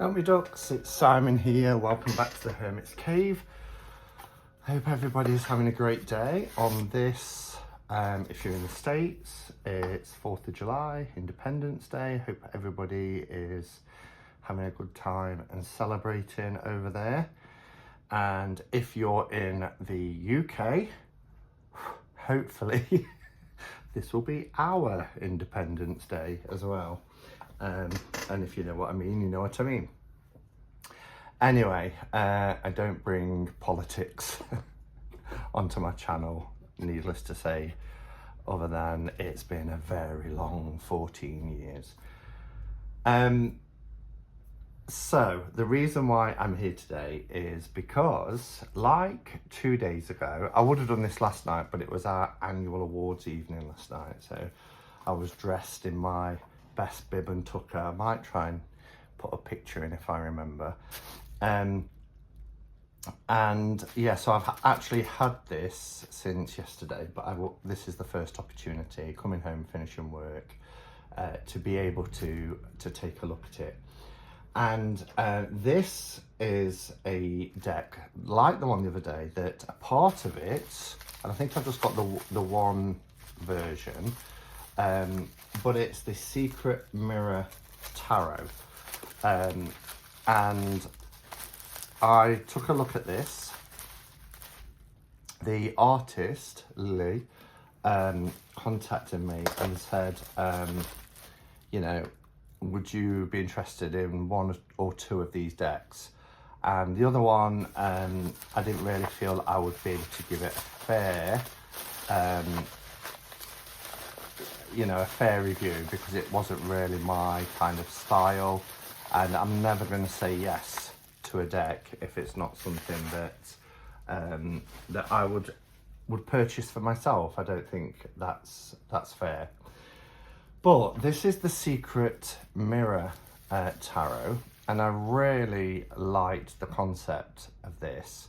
Help me ducks, it's Simon here. Welcome back to the Hermit's Cave. Hope everybody's having a great day on this. If you're in the States, it's 4th of July, Independence Day. Hope everybody is having a good time and celebrating over there. And if you're in the UK, hopefully this will be our Independence Day as well. And if you know what I mean, you know what I mean. Anyway, I don't bring politics onto my channel, needless to say, other than it's been a very long 14 years. So the reason why I'm here today is because, like 2 days ago, I would have done this last night, but it was our annual awards evening last night. So I was dressed in my best bib and tucker. I might try and put a picture in if I remember. And yeah, so I've actually had this since yesterday, but this is the first opportunity, coming home, finishing work, to be able to take a look at it. And this is a deck like the one the other day, that a part of it, and I think I've just got the one version, but it's the Secret Mirror Tarot. And I took a look at this. The artist, Lily, contacted me and said, you know, would you be interested in one or two of these decks? And the other one, I didn't really feel I would be able to give it a fair, a fair review, because it wasn't really my kind of style. And I'm never going to say yes to a deck if it's not something that I would purchase for myself. I don't think that's fair. But this is the Secret Mirror Tarot, and I really liked the concept of this.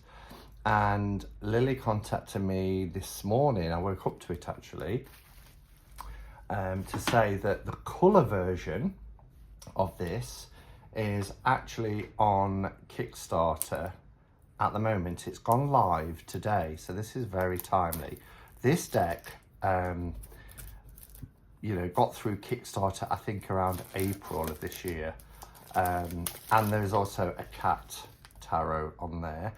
And Lily contacted me this morning, I woke up to it actually, to say that the colour version of this is actually on Kickstarter at the moment. It's gone live today, so this is very timely. This deck, got through Kickstarter, I think around April of this year. And there's also a cat tarot on there,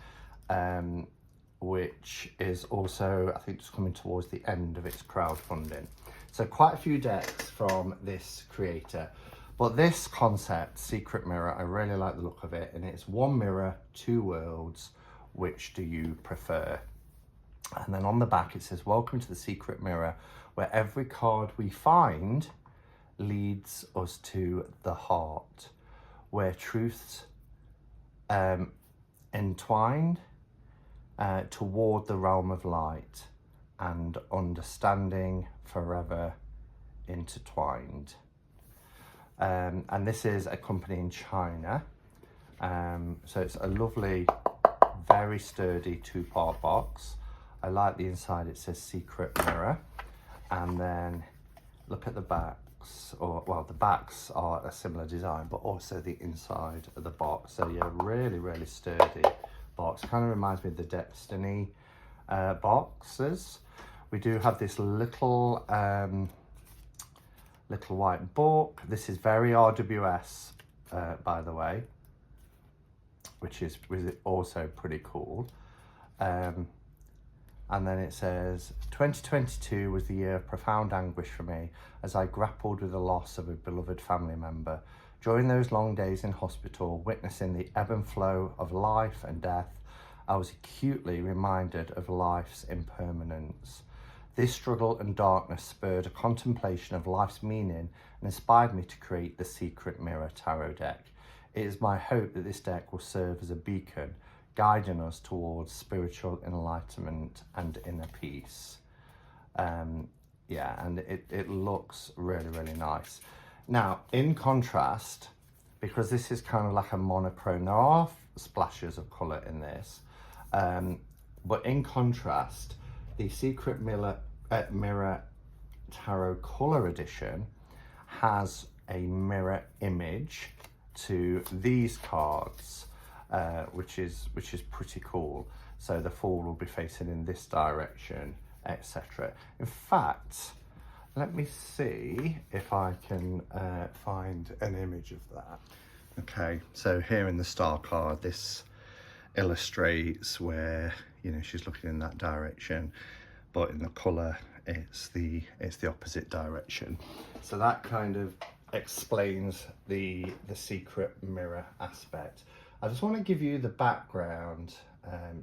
which is also, I think, just coming towards the end of its crowdfunding. So quite a few decks from this creator. But this concept, Secret Mirror, I really like the look of it. And it's one mirror, two worlds. Which do you prefer? And then on the back it says, welcome to the Secret Mirror, where every card we find leads us to the heart, where truths entwined toward the realm of light, and understanding forever intertwined. And this is a company in China. So it's a lovely, very sturdy 2-part box. I like the inside. It says Secret Mirror. And then look at the backs, the backs are a similar design, but also the inside of the box. So yeah, really, really sturdy box. Kind of reminds me of the Destiny boxes. We do have this little white book. This is very RWS, by the way, which is also pretty cool. And then it says, 2022 was the year of profound anguish for me as I grappled with the loss of a beloved family member. During those long days in hospital, witnessing the ebb and flow of life and death, I was acutely reminded of life's impermanence. This struggle and darkness spurred a contemplation of life's meaning and inspired me to create the Secret Mirror Tarot deck. It is my hope that this deck will serve as a beacon, guiding us towards spiritual enlightenment and inner peace. And it looks really, really nice. Now, in contrast, because this is kind of like a monochrome, there are splashes of colour in this, but in contrast, the Secret Mirror Tarot Colour Edition has a mirror image to these cards, which is pretty cool. So the Fool will be facing in this direction, etc. In fact, let me see if I can find an image of that. Okay, so here in the Star card, this illustrates where, you know, she's looking in that direction, but in the colour it's the opposite direction. So that kind of explains the secret mirror aspect. I just want to give you the background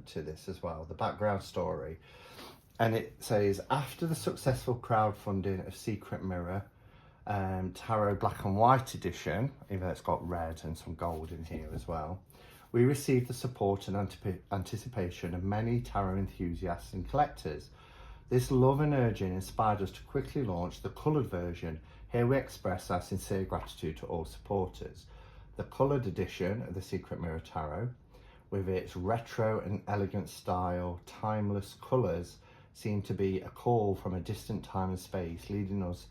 to this as well, the background story. And it says, after the successful crowdfunding of Secret Mirror Tarot Black and White edition, even though it's got red and some gold in here as well, we received the support and anticipation of many tarot enthusiasts and collectors. This love and urging inspired us to quickly launch the coloured version. Here we express our sincere gratitude to all supporters. The coloured edition of the Secret Mirror Tarot, with its retro and elegant style, timeless colours, seemed to be a call from a distant time and space, leading us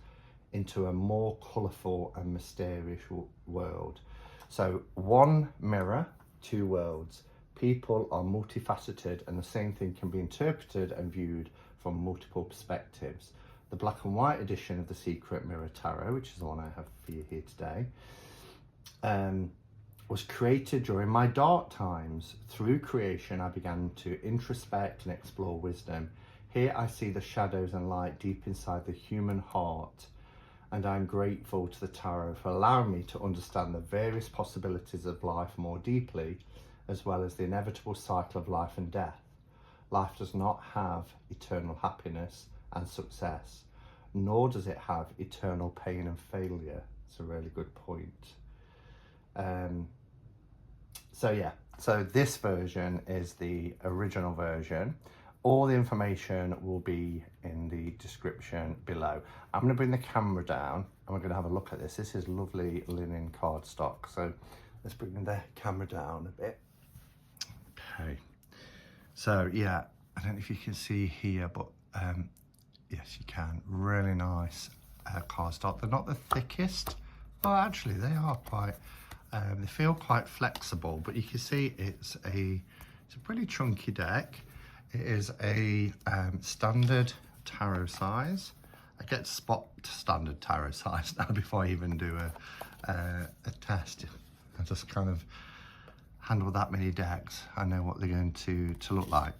into a more colourful and mysterious world. So one mirror, two worlds. People are multifaceted, and the same thing can be interpreted and viewed from multiple perspectives. The black and white edition of the Secret Mirror Tarot, which is the one I have for you here today, was created during my dark times. Through creation, I began to introspect and explore wisdom. Here I see the shadows and light deep inside the human heart, and I'm grateful to the tarot for allowing me to understand the various possibilities of life more deeply, as well as the inevitable cycle of life and death. Life does not have eternal happiness and success, nor does it have eternal pain and failure. It's a really good point. So this version is the original version. All the information will be in the description below. I'm going to bring the camera down and we're going to have a look at this. This is lovely linen cardstock. So let's bring the camera down a bit. Okay. So yeah, I don't know if you can see here, but yes, you can. Really nice cardstock. They're not the thickest. Oh, actually, they are quite. They feel quite flexible, but you can see it's a pretty chunky deck. It is a standard tarot size. I get to spot standard tarot size now before I even do a test. I just kind of handle that many decks. I know what they're going to look like.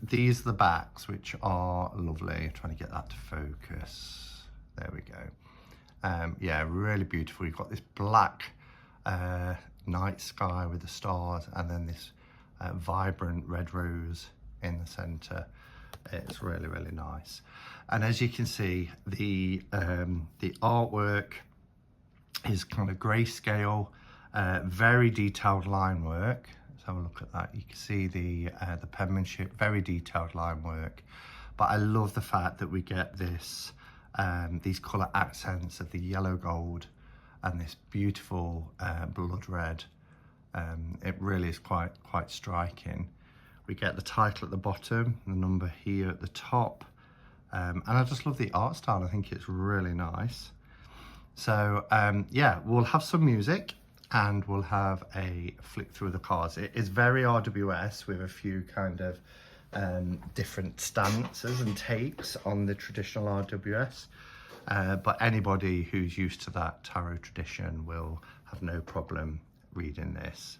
These are the backs, which are lovely. I'm trying to get that to focus. There we go. Yeah, really beautiful. You've got this black night sky with the stars, and then this vibrant red rose in the center. It's really, really nice. And as you can see, the artwork is kind of grayscale, very detailed line work. Let's have a look at that. You can see the penmanship, very detailed line work. But I love the fact that we get this these color accents of the yellow gold and this beautiful blood red. It really is quite striking. We get the title at the bottom, the number here at the top, and I just love the art style. I think it's really nice. So yeah, we'll have some music and we'll have a flick through the cards. It is very RWS with a few kind of different stances and takes on the traditional RWS, but anybody who's used to that tarot tradition will have no problem reading this.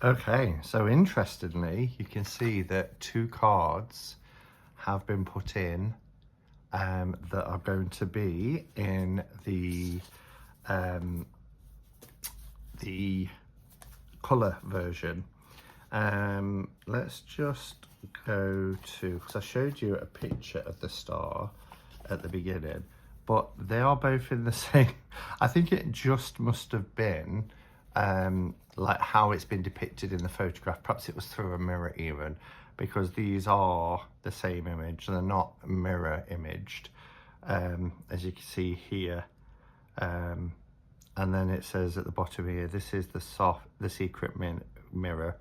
Okay, so interestingly, you can see that 2 cards have been put in that are going to be in the colour version. Let's just go to, because I showed you a picture of the star at the beginning, but they are both in the same. I think it just must have been like how it's been depicted in the photograph. Perhaps it was through a mirror even, because these are the same image. They're not mirror imaged, as you can see here. And then it says at the bottom here, this is the secret mirror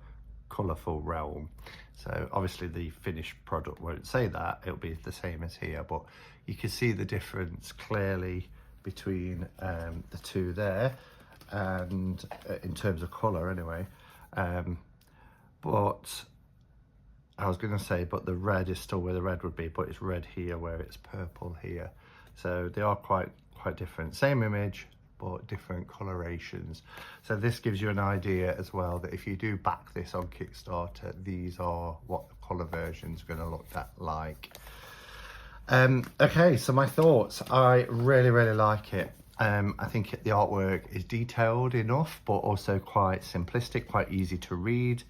colourful realm. So obviously the finished product won't say that, it'll be the same as here, but you can see the difference clearly between the two there, and in terms of colour anyway. But I was going to say, but the red is still where the red would be, but it's red here where it's purple here. So they are quite different. Same image, but different colorations. So this gives you an idea as well that if you do back this on Kickstarter, these are what the colour version is going to look like. Okay, so my thoughts. I really like it. I think the artwork is detailed enough, but also quite simplistic, quite easy to read.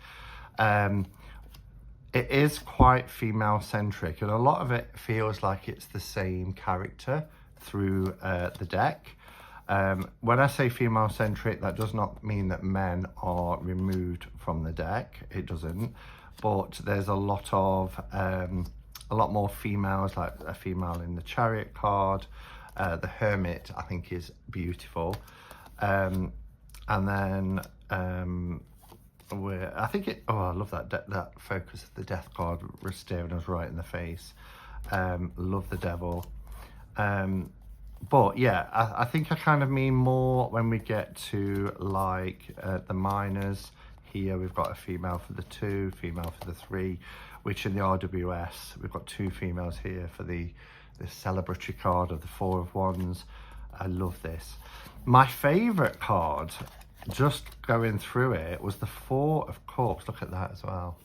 It is quite female centric, and a lot of it feels like it's the same character through the deck. When I say female centric, that does not mean that men are removed from the deck. It doesn't, but there's a lot more females, like a female in the Chariot card. The Hermit, I think, is beautiful. And then I think it, oh, I love that focus of the Death card staring us right in the face. Love the Devil. But yeah, I think I kind of mean more when we get to like the minors. Here we've got a female for the 2, female for the 3, which in the RWS, we've got 2 females here for the celebratory card of the 4 of Wands. I love this. My favourite card, just going through it, was the 4 of Cups. Look at that as well.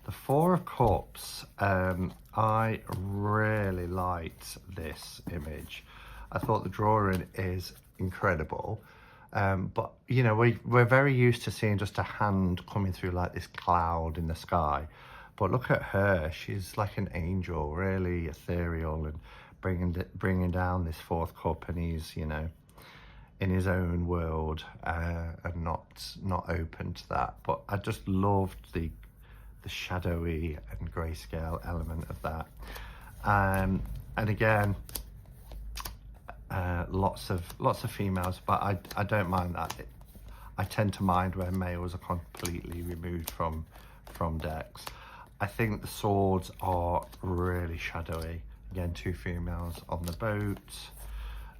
The 4 of Cups, I really liked this image. I thought the drawing is incredible. But, you know, we're very used to seeing just a hand coming through like this cloud in the sky. But look at her. She's like an angel, really ethereal, and bringing down this 4th cup, and he's, you know, in his own world and not open to that. But I just loved the shadowy and grayscale element of that. And again, lots of females, but I don't mind that. I tend to mind where males are completely removed from decks. I think the swords are really shadowy. Again, 2 females on the boat.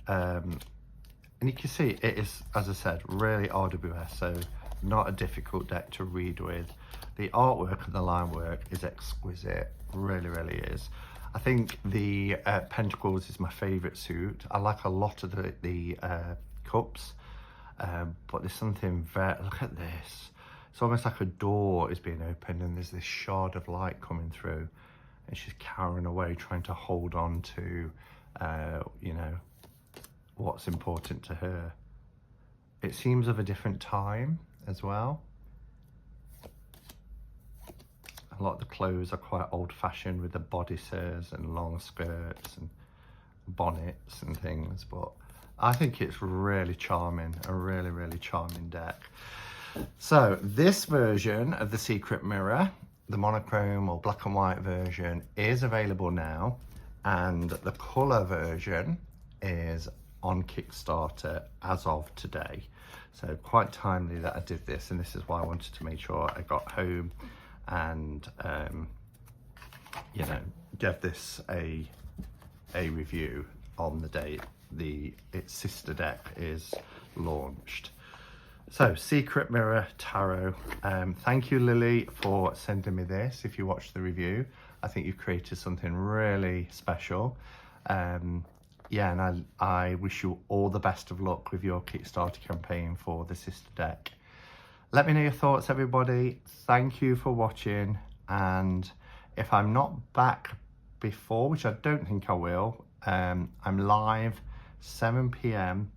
And you can see it is, as I said, really RWS, so not a difficult deck to read with. The artwork and the line work is exquisite, really is. I think the Pentacles is my favourite suit. I like a lot of the cups, but there's something very, look at this. It's almost like a door is being opened and there's this shard of light coming through, and she's carrying away, trying to hold on to, you know, what's important to her. It seems of a different time as well. A lot of the clothes are quite old-fashioned with the bodices and long skirts and bonnets and things, but I think it's really charming, a really charming deck. So this version of the Secret Mirror, the monochrome or black and white version, is available now, and the colour version is on Kickstarter as of today. So quite timely that I did this, and this is why I wanted to make sure I got home and you know, give this a review on the day its sister deck is launched. So Secret Mirror Tarot. Thank you, Lily, for sending me this. If you watched the review, I think you've created something really special. Yeah, and I wish you all the best of luck with your Kickstarter campaign for the sister deck. Let me know your thoughts, everybody. Thank you for watching, and if I'm not back before, which I don't think I will, I'm live 7 p.m.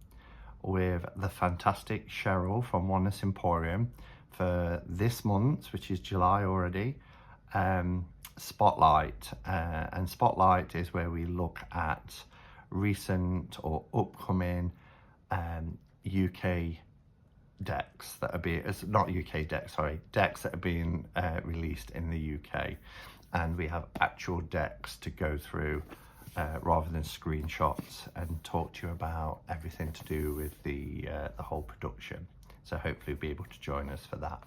with the fantastic Cheryl from Oneness Emporium for this month, which is July already, Spotlight. And Spotlight is where we look at recent or upcoming UK decks that are being, not UK decks, sorry, decks that are being released in the UK. And we have actual decks to go through rather than screenshots, and talk to you about everything to do with the whole production. So hopefully you'll be able to join us for that.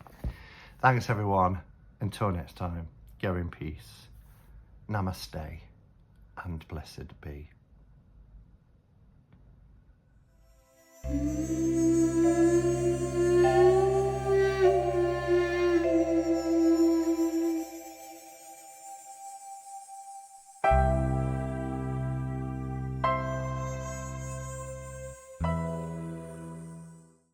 Thanks everyone. Until next time, go in peace. Namaste and blessed be.